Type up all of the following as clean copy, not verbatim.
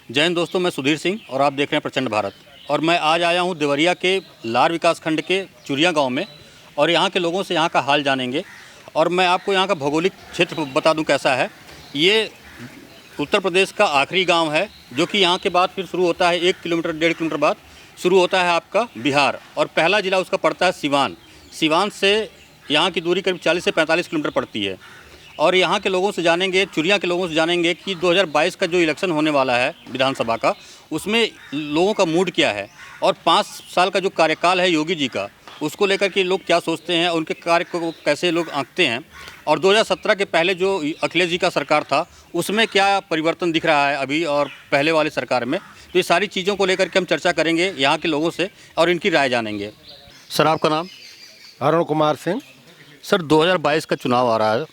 जय हिंद दोस्तों, मैं सुधीर सिंह और आप देख रहे हैं प्रचंड भारत। और मैं आज आया हूं देवरिया के लार विकास खंड के चुरिया गांव में और यहाँ के लोगों से यहाँ का हाल जानेंगे। और मैं आपको यहाँ का भौगोलिक क्षेत्र बता दूं कैसा है। ये उत्तर प्रदेश का आखिरी गांव है, जो कि यहाँ के बाद फिर शुरू होता है 1 किलोमीटर 1.5 किलोमीटर बाद शुरू होता है आपका बिहार, और पहला ज़िला उसका पड़ता है सिवान। सिवान से यहाँ की दूरी करीब 40 से 45 किलोमीटर पड़ती है। और यहाँ के लोगों से जानेंगे, चुरिया के लोगों से जानेंगे कि 2022 का जो इलेक्शन होने वाला है विधानसभा का, उसमें लोगों का मूड क्या है और 5 साल का जो कार्यकाल है योगी जी का, उसको लेकर के लोग क्या सोचते हैं, उनके कार्य को कैसे लोग आंकते हैं। और 2017 के पहले जो अखिलेश जी का सरकार था, उसमें क्या परिवर्तन दिख रहा है अभी और पहले वाली सरकार में। तो ये सारी चीज़ों को लेकर के हम चर्चा करेंगे यहाँ के लोगों से और इनकी राय जानेंगे। सर, आपका नाम? अरुण कुमार सिंह। सर, 2022 का चुनाव आ रहा है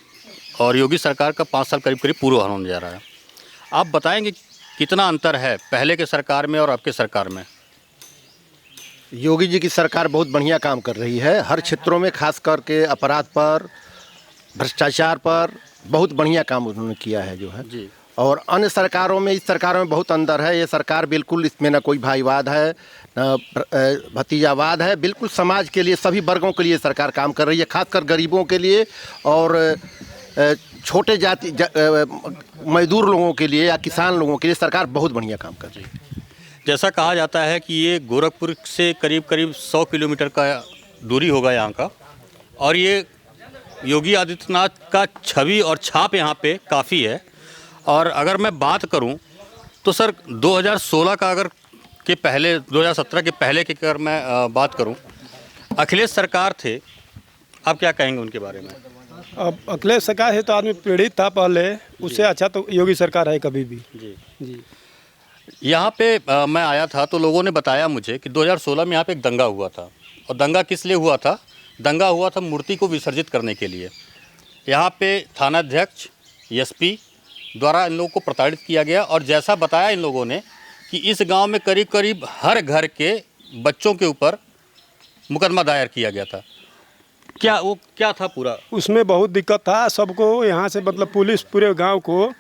और योगी सरकार का 5 साल करीब करीब पूरा होने जा रहा है। आप बताएंगे कितना अंतर है पहले के सरकार में और अब के सरकार में? योगी जी की सरकार बहुत बढ़िया काम कर रही है, हर क्षेत्रों में, खास करके अपराध पर, भ्रष्टाचार पर बहुत बढ़िया काम उन्होंने किया है जो है जी। और अन्य सरकारों में, इस सरकारों में बहुत अंतर है। ये सरकार बिल्कुल, इसमें न कोई भाईवाद है न भतीजावाद है, बिल्कुल समाज के लिए, सभी वर्गों के लिए सरकार काम कर रही है, खासकर गरीबों के लिए और छोटे जाति मजदूर लोगों के लिए या किसान लोगों के लिए सरकार बहुत बढ़िया काम कर रही है। जैसा कहा जाता है कि ये गोरखपुर से करीब करीब 100 किलोमीटर का दूरी होगा यहाँ का, और ये योगी आदित्यनाथ का छवि और छाप यहाँ पे काफ़ी है। और अगर मैं बात करूँ तो सर 2016 का अगर के पहले, 2017 के पहले की अगर मैं बात करूँ, अखिलेश सरकार थे, आप क्या कहेंगे उनके बारे में? अब अखिलेश सरकार है तो आदमी पीड़ित था पहले, उससे अच्छा तो योगी सरकार है कभी भी। जी जी। यहाँ पे मैं आया था तो लोगों ने बताया मुझे कि 2016 में यहाँ पे एक दंगा हुआ था। और दंगा किस लिए हुआ था? दंगा हुआ था मूर्ति को विसर्जित करने के लिए। यहाँ पे थानाध्यक्ष, एसपी द्वारा इन लोगों को प्रताड़ित किया गया। और जैसा बताया इन लोगों ने कि इस गांव में करीब करीब हर घर के बच्चों के ऊपर मुकदमा दायर किया गया था। क्या था पूरा? उसमें बहुत दिक्कत था सबको, यहाँ से मतलब पुलिस पूरे गांव को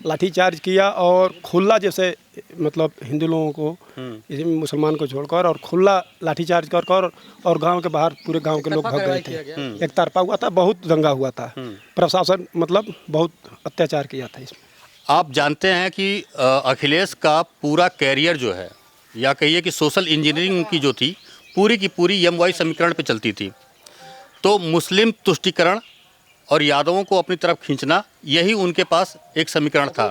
लाठीचार्ज किया और खुला, जैसे मतलब हिंदू लोगों को, इसी में मुसलमान को छोड़कर, और खुला लाठीचार्ज कर और गांव के बाहर पूरे गांव के लोग भाग गए थे। एक तरफा हुआ था, बहुत दंगा हुआ था। प्रशासन मतलब बहुत अत्याचार किया था इसमें। आप जानते हैं कि अखिलेश का पूरा कैरियर जो है, या कहिए कि सोशल इंजीनियरिंग की जो थी, पूरी की पूरी MY समीकरण पे चलती थी। तो मुस्लिम तुष्टीकरण और यादवों को अपनी तरफ खींचना, यही उनके पास एक समीकरण था।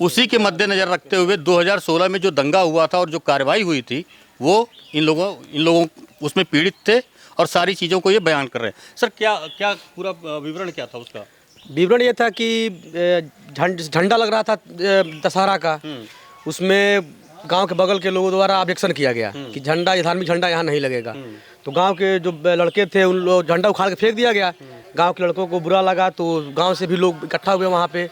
उसी के मद्देनज़र रखते हुए 2016 में जो दंगा हुआ था और जो कार्रवाई हुई थी, वो इन लोगों उसमें पीड़ित थे और सारी चीज़ों को ये बयान कर रहे हैं। सर, क्या पूरा विवरण क्या था उसका? विवरण ये था कि झंडा लग रहा था दशहरा का, उसमें गांव के बगल के लोगों द्वारा ऑब्जेक्शन किया गया कि झंडा, ये धार्मिक झंडा यहाँ नहीं लगेगा। तो गांव के जो लड़के थे, उन लोग झंडा उखाड़ के फेंक दिया गया। गांव के लड़कों को बुरा लगा तो गांव से भी लोग इकट्ठा हुए वहाँ पे।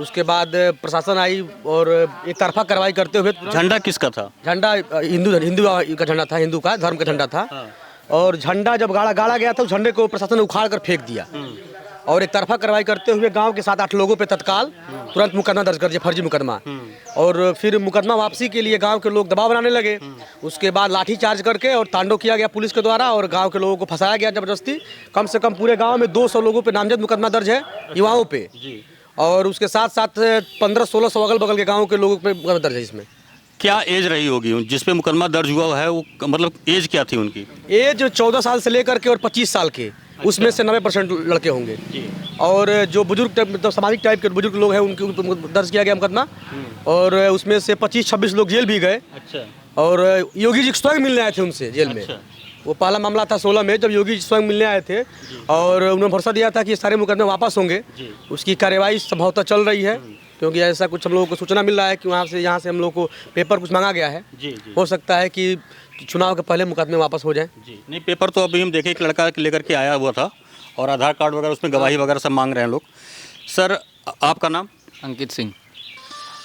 उसके बाद प्रशासन आई और एक तरफा कार्रवाई करते हुए। झंडा किसका था? झंडा हिंदू का झंडा था, हिंदू का धर्म का झंडा था। और झंडा जब गाड़ा गया था, उस झंडे को प्रशासन ने उखाड़ कर फेंक दिया। और एक तरफा कार्रवाई करते हुए गांव के 7-8 लोगों पे तत्काल तुरंत मुकदमा दर्ज कर दिया, फर्जी मुकदमा। और फिर मुकदमा वापसी के लिए गांव के लोग दबाव बनाने लगे। उसके बाद लाठी चार्ज करके और तांडव किया गया पुलिस के द्वारा और गांव के लोगों को फंसाया गया जबरदस्ती। कम से कम पूरे गांव में 200 लोगों पे नामजद मुकदमा दर्ज है, युवाओं पे। और उसके साथ साथ 1500-1600 अगल बगल के गाँव के लोगों पे मुकदमा दर्ज है। इसमें क्या एज रही होगी जिसपे मुकदमा दर्ज हुआ है? वो मतलब एज क्या थी उनकी? एज 14 साल से लेकर के और 25 साल के, उसमें से 90% लड़के होंगे। और जो बुजुर्ग मतलब सामाजिक टाइप के बुजुर्ग लोग हैं, उनके ऊपर दर्ज किया गया मुकदमा। और उसमें से 25-26 लोग जेल भी गए। अच्छा। और योगी जी स्वयं मिलने आए थे उनसे जेल में। अच्छा। वो पहला मामला था 16 में, जब योगी जी स्वयं मिलने आए थे और उन्होंने भरोसा दिया था कि ये सारे मुकदमे वापस होंगे। उसकी कार्यवाही संभवतः चल रही है, क्योंकि ऐसा कुछ हम लोगों को सूचना मिल रहा है कि यहाँ से हम लोग को पेपर कुछ मांगा गया है। हो सकता है कि चुनाव के पहले मुकदमे वापस हो जाएं। नहीं, पेपर तो अभी हम देखे एक लड़का लेकर के आया हुआ था और आधार कार्ड वगैरह उसमें गवाही वगैरह सब मांग रहे हैं लोग। सर, आपका नाम? अंकित सिंह।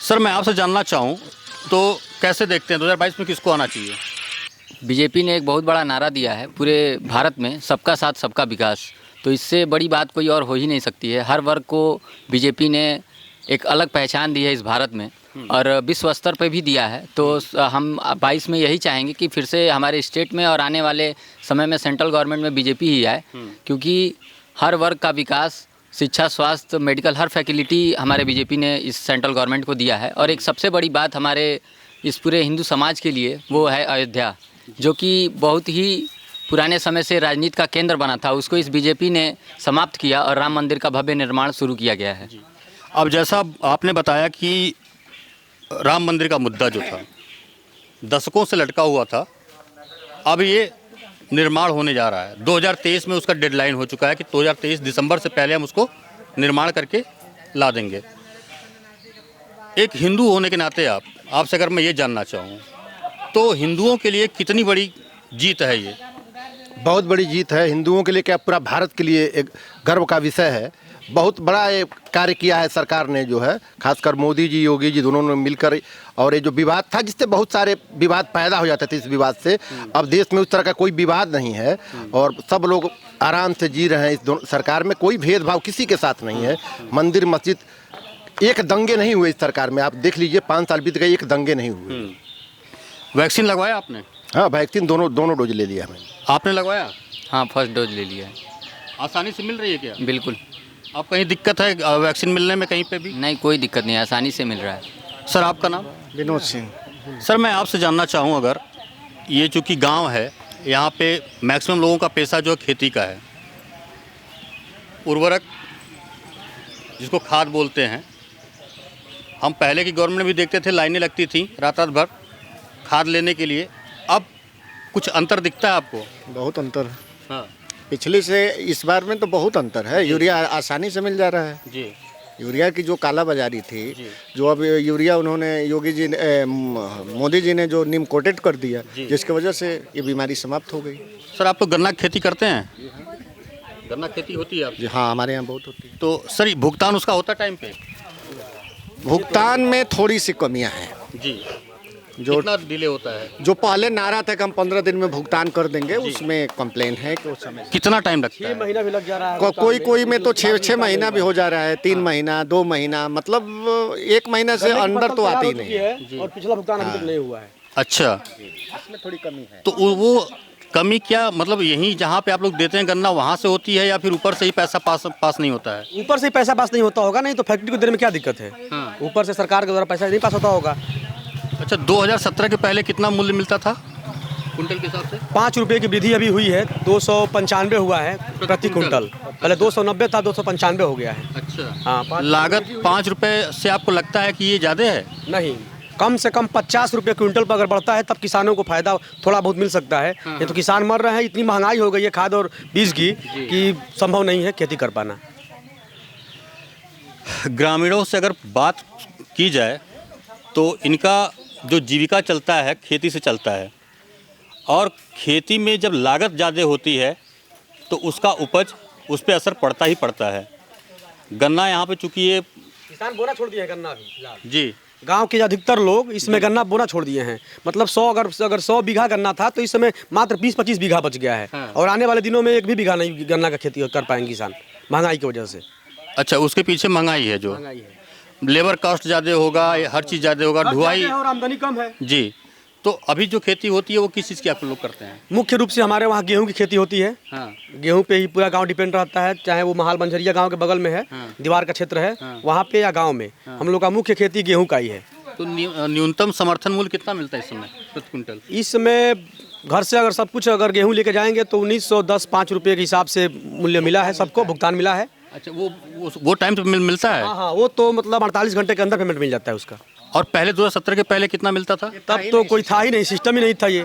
सर, मैं आपसे जानना चाहूँ तो कैसे देखते हैं 2022 में किसको आना चाहिए? बीजेपी ने एक बहुत बड़ा नारा दिया है पूरे भारत में, सबका साथ सबका विकास। तो इससे बड़ी बात कोई और हो ही नहीं सकती है। हर वर्ग को बीजेपी ने एक अलग पहचान दी है इस भारत में और विश्व स्तर पे भी दिया है। तो हम 22 में यही चाहेंगे कि फिर से हमारे स्टेट में और आने वाले समय में सेंट्रल गवर्नमेंट में बीजेपी ही आए, क्योंकि हर वर्ग का विकास, शिक्षा, स्वास्थ्य, मेडिकल, हर फैसिलिटी हमारे बीजेपी ने इस सेंट्रल गवर्नमेंट को दिया है। और एक सबसे बड़ी बात हमारे इस पूरे हिंदू समाज के लिए वो है अयोध्या, जो कि बहुत ही पुराने समय से राजनीति का केंद्र बना था, उसको इस बीजेपी ने समाप्त किया और राम मंदिर का भव्य निर्माण शुरू किया गया है। अब जैसा आपने बताया कि राम मंदिर का मुद्दा जो था दशकों से लटका हुआ था, अब ये निर्माण होने जा रहा है। 2023 में उसका डेडलाइन हो चुका है कि 2023 दिसंबर से पहले हम उसको निर्माण करके ला देंगे। एक हिंदू होने के नाते आपसे अगर मैं ये जानना चाहूँ तो हिंदुओं के लिए कितनी बड़ी जीत है ये? बहुत बड़ी जीत है हिंदुओं के लिए, क्या पूरा भारत के लिए एक गर्व का विषय है। बहुत बड़ा ये कार्य किया है सरकार ने, जो है खासकर मोदी जी, योगी जी दोनों ने मिलकर। और ये जो विवाद था, जिससे बहुत सारे विवाद पैदा हो जाते थे, इस विवाद से अब देश में उस तरह का कोई विवाद नहीं है और सब लोग आराम से जी रहे हैं। इस सरकार में कोई भेदभाव किसी के साथ नहीं है। मंदिर मस्जिद, एक दंगे नहीं हुए इस सरकार में। आप देख लीजिए 5 साल बीत गए, एक दंगे नहीं हुए। वैक्सीन लगवाया आपने? हाँ, वैक्सीन दोनों डोज ले लिया मैंने। आपने लगवाया? हाँ, फर्स्ट डोज ले लिया है। आसानी से मिल रही है क्या? बिल्कुल। अब कहीं दिक्कत है वैक्सीन मिलने में कहीं पे भी? नहीं, कोई दिक्कत नहीं है, आसानी से मिल रहा है। सर, आपका नाम? विनोद सिंह। सर, मैं आपसे जानना चाहूँ, अगर ये चूँकि गांव है, यहाँ पे मैक्सिमम लोगों का पेशा जो है खेती का है, उर्वरक जिसको खाद बोलते हैं, हम पहले की गवर्नमेंट में भी देखते थे लाइनें लगती थी रात रात भर खाद लेने के लिए। अब कुछ अंतर दिखता है आपको? बहुत अंतर है हाँ पिछले से इस बार में, तो बहुत अंतर है। यूरिया आसानी से मिल जा रहा है। जी। यूरिया की जो कालाबाजारी थी, जो अब यूरिया उन्होंने योगी जी ने मोदी जी ने जो नीम कोटेड कर दिया, जिसकी वजह से ये बीमारी समाप्त हो गई। सर, आप तो गन्ना की खेती करते हैं? गन्ना खेती होती है आप? जी हाँ, हमारे यहाँ बहुत होती है। तो सर, भुगतान उसका होता टाइम पे? भुगतान में थोड़ी सी कमियां हैं। जी। जो कितना डिले होता है? जो पहले नारा था कि हम 15 दिन में भुगतान कर देंगे, उसमें कंप्लेन है कि उस समय कितना टाइम लगता है? महीना भी लग जा रहा है। कोई में तो 6 महीना भी हो जा रहा है, 3 महीना, 2 महीना, मतलब 1 महीना से अंदर तो आती ही नहीं है। और पिछला भुगतान अभी तक नहीं हुआ है। अच्छा, इसमें थोड़ी कमी है। तो वो कमी क्या, मतलब यहीं जहाँ पे आप लोग देते हैं गन्ना वहाँ से होती है या फिर ऊपर से ही पैसा पास नहीं होता है? ऊपर से पैसा पास नहीं होता होगा, नहीं तो फैक्ट्री को देने में क्या दिक्कत है? ऊपर से सरकार के द्वारा पैसा नहीं पास होता होगा। अच्छा, 2017 के पहले कितना मूल्य मिलता था कुंटल के हिसाब से? 5 रुपये की वृद्धि अभी हुई है, 295 हुआ है प्रति कुंटल। पहले 290 था, 295 हो गया है। अच्छा। हाँ, लागत 5 रुपये से आपको लगता है कि ये ज़्यादा है? नहीं, कम से कम 50 रुपये क्विंटल पर अगर बढ़ता है तब किसानों को फायदा थोड़ा बहुत मिल सकता है। ये तो किसान मर रहे हैं, इतनी महंगाई हो गई है खाद और बीज की कि संभव नहीं है खेती कर पाना। ग्रामीणों से अगर बात की जाए तो इनका जो जीविका चलता है खेती से चलता है, और खेती में जब लागत ज़्यादा होती है तो उसका उपज, उस पर असर पड़ता ही पड़ता है। गन्ना यहाँ पे चूँकि ये किसान बोना छोड़ दिए हैं गन्ना अभी। जी, गांव के अधिकतर लोग इसमें गन्ना बोना छोड़ दिए हैं। मतलब 100 अगर 100 बीघा गन्ना था तो इस समय मात्र 20-25 बीघा बच गया है। और आने वाले दिनों में 1 भी बीघा नहीं गन्ना का खेती कर पाएंगे किसान, महंगाई की वजह से। अच्छा, उसके पीछे महंगाई है, जो महंगाई है, लेबर कॉस्ट ज़्यादा होगा, हर चीज़ ज़्यादा होगा, ढुआई और आमदनी कम है। जी। तो अभी जो खेती होती है वो किस चीज़ की आप लोग करते हैं? मुख्य रूप से हमारे वहाँ गेहूं की खेती होती है। हाँ। गेहूं पे ही पूरा गांव डिपेंड रहता है, चाहे वो महाल बंजरिया गांव के बगल में है, दीवार का क्षेत्र है, वहाँ पे या गांव में हम लोग का मुख्य खेती गेहूं का ही है। तो न्यूनतम समर्थन मूल्य कितना मिलता है इस समय प्रति कुंटल? इस समय घर से अगर सब कुछ अगर गेहूं लेके जाएंगे तो 1910 5 रुपये के हिसाब से मूल्य मिला है, सबको भुगतान मिला है। अच्छा, वो टाइम पे मिलता है? हाँ, वो तो मतलब 48 घंटे के अंदर पेमेंट मिल जाता है उसका। और पहले 2017 के पहले कितना मिलता था? तब तो कोई था ही नहीं, सिस्टम ही नहीं था ये।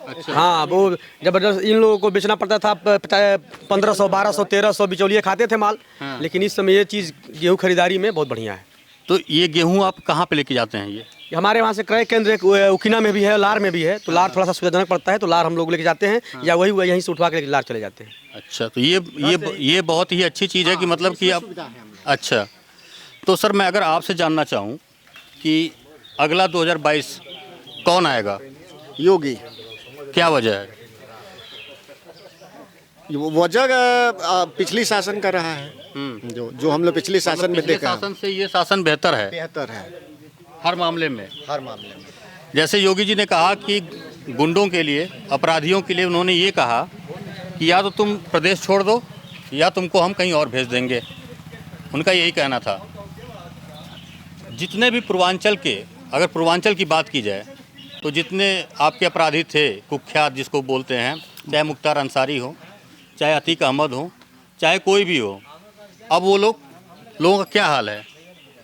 अच्छा। हाँ, वो जबरदस्त इन लोगों को बेचना पड़ता था। 1500 1200 1300 बिचौलिए खाते थे माल। लेकिन इस समय ये चीज़ गेहूँ खरीदारी में बहुत बढ़िया है। तो ये गेहूँ आप कहाँ पे लेके जाते हैं? ये हमारे वहाँ से क्रय केंद्र एक उकिना में भी है, लार में भी है। तो लार थोड़ा सा सुविधाजनक पड़ता है, तो लार हम लोग लेके जाते हैं, या वही यहीं से उठवा के लार चले जाते हैं। अच्छा, तो ये बहुत ही अच्छी चीज़ है कि मतलब कि आप, अच्छा, तो सर मैं अगर आपसे जानना चाहूँ कि अगला 2022 कौन आएगा? योगी। क्या वजह है? वजह पिछली शासन का रहा है। जो हम लोग पिछले शासन में पिछले देखा है, शासन से ये शासन बेहतर है बेहतर है हर मामले में। हर मामले में। जैसे योगी जी ने कहा कि गुंडों के लिए, अपराधियों के लिए उन्होंने ये कहा कि या तो तुम प्रदेश छोड़ दो या तुमको हम कहीं और भेज देंगे, उनका यही कहना था। जितने भी पूर्वांचल के, अगर पूर्वांचल की बात की जाए तो जितने आपके अपराधी थे कुख्यात जिसको बोलते हैं, चाहे मुख्तार अंसारी हो, चाहे अतीक अहमद हो, चाहे कोई भी हो, अब वो लोगों का क्या हाल है?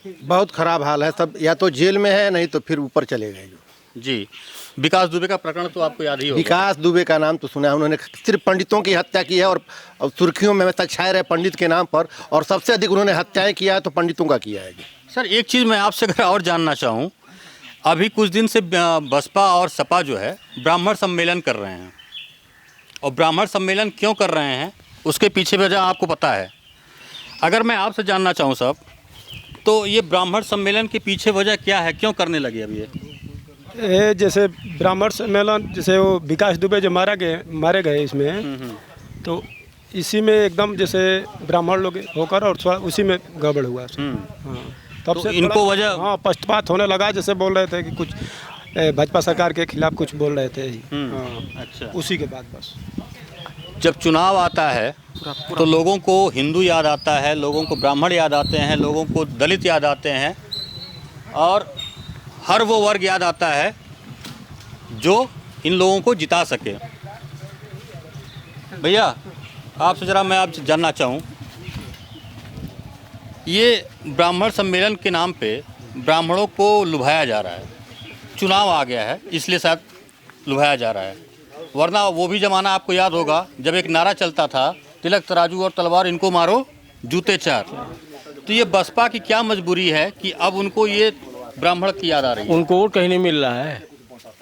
बहुत खराब हाल है सब, या तो जेल में है नहीं तो फिर ऊपर चले गए। जी, विकास दुबे का प्रकरण तो आपको याद ही होगा। विकास दुबे का नाम तो सुना है, उन्होंने सिर्फ पंडितों की हत्या की है और सुर्खियों में हमेशा छाए रहे पंडित के नाम पर, और सबसे अधिक उन्होंने हत्याएं किया है तो पंडितों का किया है। सर एक चीज़ मैं आपसे अगर और जानना चाहूँ, अभी कुछ दिन से बसपा और सपा जो है ब्राह्मण सम्मेलन कर रहे हैं, और ब्राह्मण सम्मेलन क्यों कर रहे हैं उसके पीछे वजह आपको पता है। अगर मैं आपसे जानना चाहूँ साहब, तो ये ब्राह्मण सम्मेलन के पीछे वजह क्या है, क्यों करने लगे अब ये? जैसे ब्राह्मण सम्मेलन, जैसे वो विकास दुबे जो मारे गए इसमें, तो इसी में एकदम जैसे ब्राह्मण लोग होकर और थोड़ा उसी में गड़बड़ हुआ। हाँ, तब तो से इनको थोड़ा, वजह, हाँ, पक्षपात होने लगा। जैसे बोल रहे थे कि कुछ भाजपा सरकार के खिलाफ कुछ बोल रहे थे। हाँ, अच्छा, उसी के बाद बस जब चुनाव आता है तो लोगों को हिंदू याद आता है, लोगों को ब्राह्मण याद आते हैं, लोगों को दलित याद आते हैं, और हर वो वर्ग याद आता है जो इन लोगों को जिता सके। भैया आपसे ज़रा मैं आपसे जानना चाहूँ, ये ब्राह्मण सम्मेलन के नाम पे ब्राह्मणों को लुभाया जा रहा है, चुनाव आ गया है इसलिए शायद लुभाया जा रहा है, वरना वो भी ज़माना आपको याद होगा जब एक नारा चलता था, तिलक तराजू और तलवार इनको मारो जूते चार। तो ये बसपा की क्या मजबूरी है कि अब उनको ये ब्राह्मण की याद आ रही है? उनको वोट कहीं नहीं मिल रहा है,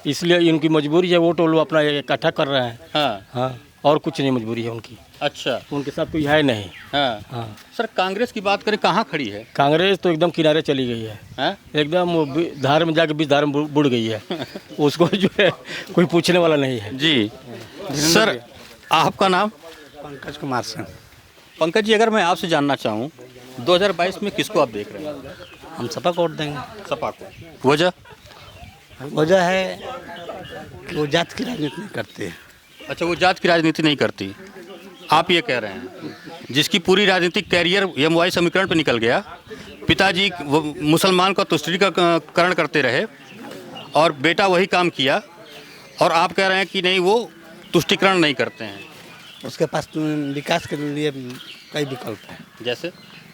इसलिए इनकी मजबूरी है, वोट वो अपना इकट्ठा कर रहे हैं। हाँ हाँ, और कुछ नहीं मजबूरी है उनकी। अच्छा, उनके साथ कोई है नहीं। हाँ हाँ, सर कांग्रेस की बात करें, कहाँ खड़ी है? कांग्रेस तो एकदम किनारे चली गई है, हाँ? एकदम वो धार में जाके बीच धार में बुड़ गई है। उसको जो है कोई पूछने वाला नहीं है। जी सर, आपका नाम? पंकज कुमार सिंह। पंकज जी, अगर मैं आपसे जानना चाहूँ 2022 में किसको आप देख रहे हैं? हम सपा को वोट देंगे। सपा को। वजह है कि वो जात की राजनीति नहीं करते। अच्छा, वो जात की राजनीति नहीं करती, आप ये कह रहे हैं। जिसकी पूरी राजनीतिक कैरियर यमुनाई समीकरण पर निकल गया, पिताजी मुसलमान का तुष्टीकरण करते रहे और बेटा वही काम किया, और आप कह रहे हैं कि नहीं, वो तुष्टीकरण नहीं करते हैं। उसके पास विकास के लिए कई विकल्प है,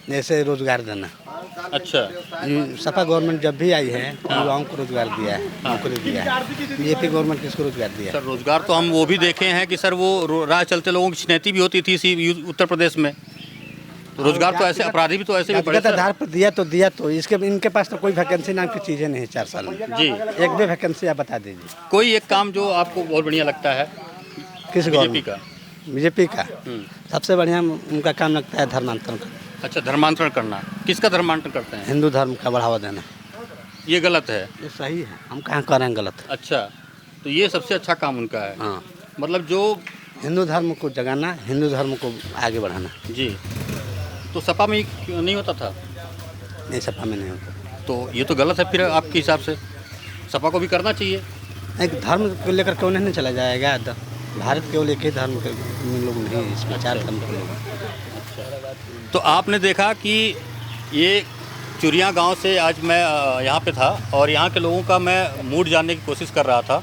जैसे रोजगार देना। अच्छा, सपा गवर्नमेंट जब भी आई है युवाओं को रोजगार दिया है, नौकरी दिया है। बीजेपी गवर्नमेंट किसको रोजगार दिया है? सर रोजगार तो हम वो भी देखे हैं कि सर वो राह चलते लोगों की छिनैती भी होती थी इसी उत्तर प्रदेश में। तो रोजगार तो ऐसे, अपराधी भी तो ऐसे भी बड़े आधार पर दिया तो इनके पास तो कोई वैकेंसी नाम की चीज़ें नहीं है 4 साल में। जी, एक भी वैकेंसी आप बता दीजिए। कोई एक काम जो आपको बहुत बढ़िया लगता है किस बीजेपी का? बीजेपी का सबसे बढ़िया उनका काम लगता है धर्मांतरण करना। अच्छा, धर्मांतरण करना। किसका धर्मांतरण करते हैं? हिंदू धर्म का बढ़ावा देना। ये गलत है? ये सही है, हम कहाँ कर रहे हैं गलत। अच्छा, तो ये सबसे अच्छा काम उनका है। हाँ, मतलब जो हिंदू धर्म को जगाना, हिंदू धर्म को आगे बढ़ाना। जी, तो सपा में नहीं होता था? नहीं, सपा में नहीं होता। तो ये तो गलत है फिर आपके हिसाब से, सपा को भी करना चाहिए। एक धर्म को लेकर क्यों नहीं चला जाएगा? भारत केवल एक ही धर्म के लोग नहीं, इसमें 4 धर्म के लोग। तो आपने देखा कि ये चुरिया गांव से आज मैं यहाँ पे था और यहाँ के लोगों का मैं मूड जानने की कोशिश कर रहा था